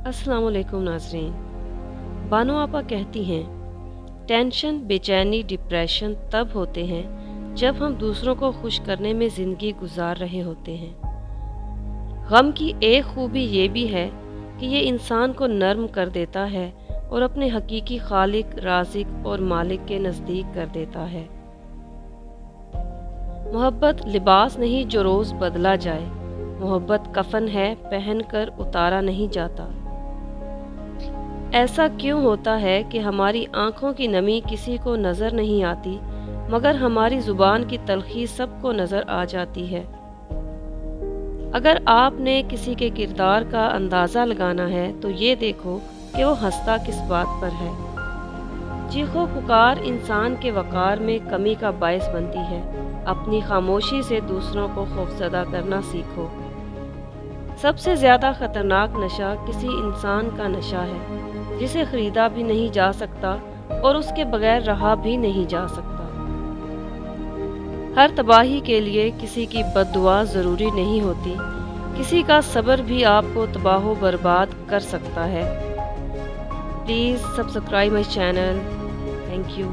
अस्सलाम वालेकुम नाज़रीन। बानो आपा कहती हैं, टेंशन, बेचैनी, डिप्रेशन तब होते हैं जब हम दूसरों को खुश करने में ज़िंदगी गुजार रहे होते हैं। गम की एक खूबी ये भी है कि ये इंसान को नर्म कर देता है और अपने हकीकी खालिक, राज़िक और मालिक के नज़दीक कर देता है। मोहब्बत लिबास नहीं जो रोज़ बदला जाए, मोहब्बत कफन है पहन कर उतारा नहीं जाता। ऐसा क्यों होता है कि हमारी आँखों की नमी किसी को नज़र नहीं आती, मगर हमारी ज़ुबान की तल्ख़ी सबको नज़र आ जाती है। अगर आपने किसी के किरदार का अंदाज़ा लगाना है तो ये देखो कि वो हंसता किस बात पर है। चीखो पुकार इंसान के वक़ार में कमी का बायस बनती है। अपनी खामोशी से दूसरों को खौफज़दा करना सीखो। सबसे ज़्यादा ख़तरनाक नशा किसी इंसान का नशा है जिसे ख़रीदा भी नहीं जा सकता और उसके बगैर रहा भी नहीं जा सकता। हर तबाही के लिए किसी की बद्दुआ ज़रूरी नहीं होती, किसी का सब्र भी आपको तबाह बर्बाद कर सकता है। Please subscribe my channel. Thank you.